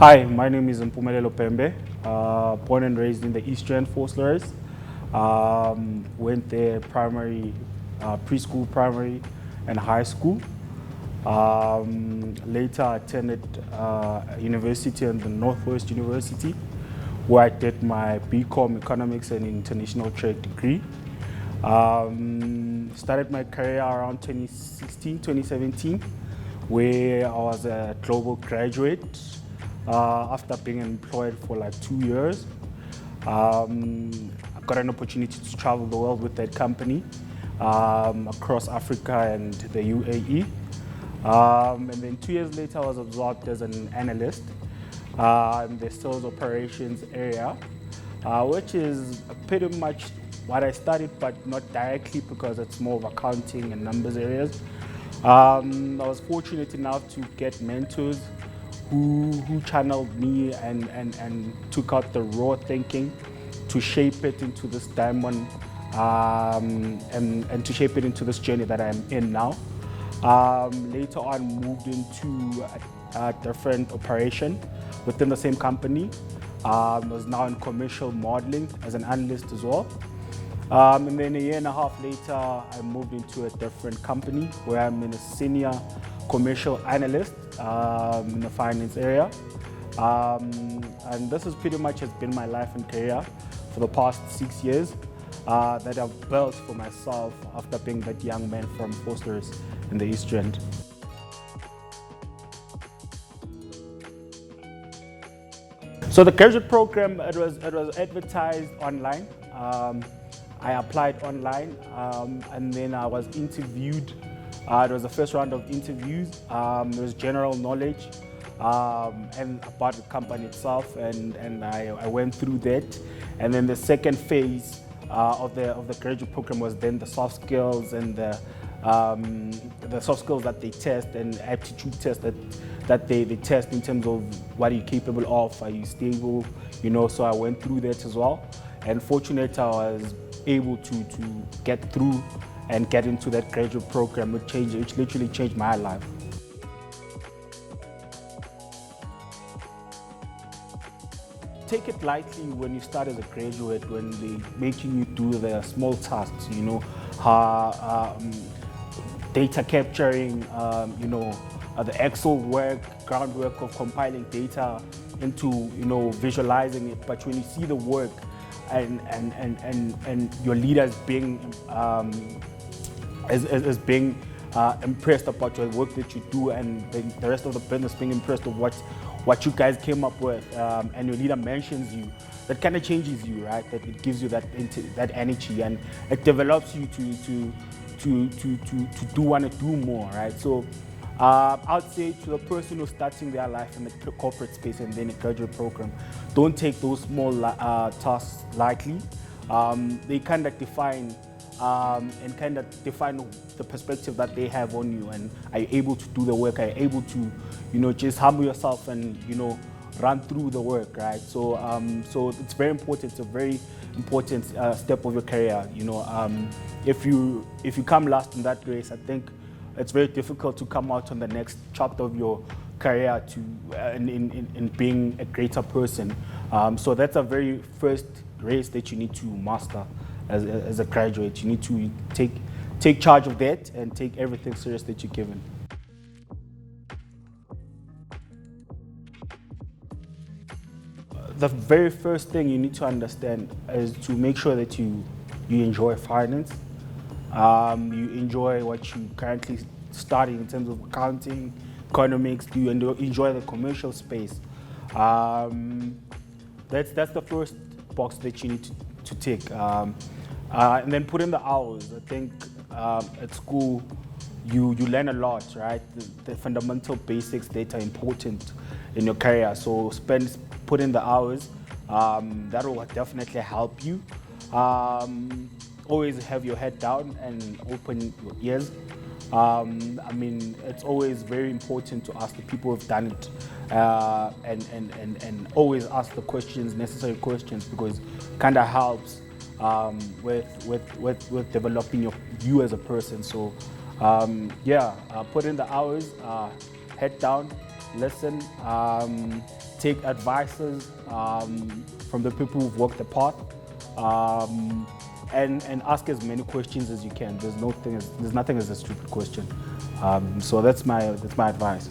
Hi, my name is Mpumi Bembe, born and raised in the Eastern Forcelars. Went there preschool, primary, and high school. Later attended university in the Northwest University, where I did my BCom Economics and International Trade degree. Started my career around 2016, 2017, where I was a global graduate. After being employed for like 2 years, I got an opportunity to travel the world with that company across Africa and the UAE. And then 2 years later, I was absorbed as an analyst in the sales operations area, which is pretty much what I studied, but not directly because it's more of accounting and numbers areas. I was fortunate enough to get mentors who channeled me and took out the raw thinking to shape it into this diamond and to shape it into this journey that I'm in now. Later on, moved into a different operation within the same company. I was now in commercial modeling as an analyst as well. And then a year and a half later, I moved into a different company where I'm in a senior commercial analyst in the finance area. And this is pretty much has been my life and career for the past 6 years that I've built for myself after being that young man from Forsters in the East End. So the graduate program, it was advertised online. I applied online and then I was interviewed. It was the first round of interviews. There was general knowledge and about the company itself, and I went through that. And then the second phase of the graduate program was then the soft skills and the soft skills that they test and aptitude test that they test in terms of what are you capable of, are you stable, so I went through that as well. And fortunate I was able to get through and get into that graduate program, which literally changed my life. Take it lightly when you start as a graduate, when they're making you do the small tasks, data capturing, the Excel groundwork of compiling data into, visualizing it. But when you see the work and your leaders being impressed about your work that you do, and the rest of the business being impressed of what you guys came up with, and your leader mentions you, that kind of changes you, right? That it gives you that energy, and it develops you to want to do more, right? So I'd say to the person who's starting their life in the corporate space and then a graduate program, don't take those small tasks lightly. They kind of define the perspective that they have on you, and are you able to do the work? Are you able to, just humble yourself and, run through the work, right? So, so it's very important. It's a very important step of your career. If you come last in that race, I think it's very difficult to come out on the next chapter of your career in being a greater person. So that's a very first race that you need to master as a graduate. You need to take charge of that and take everything serious that you're given. The very first thing you need to understand is to make sure that you enjoy finance. You enjoy what you currently study in terms of accounting, economics. You enjoy the commercial space. That's the first box that you need to tick. And then put in the hours. I think at school you learn a lot, right? The fundamental basics that are important in your career. So put in the hours. That will definitely help you. Always have your head down and open your ears. It's always very important to ask the people who've done it, and always ask the necessary questions, because it kind of helps with developing you as a person. So put in the hours, head down, listen, take advices from the people who've walked the path, and ask as many questions as you can. There's nothing as a stupid question. So that's my advice.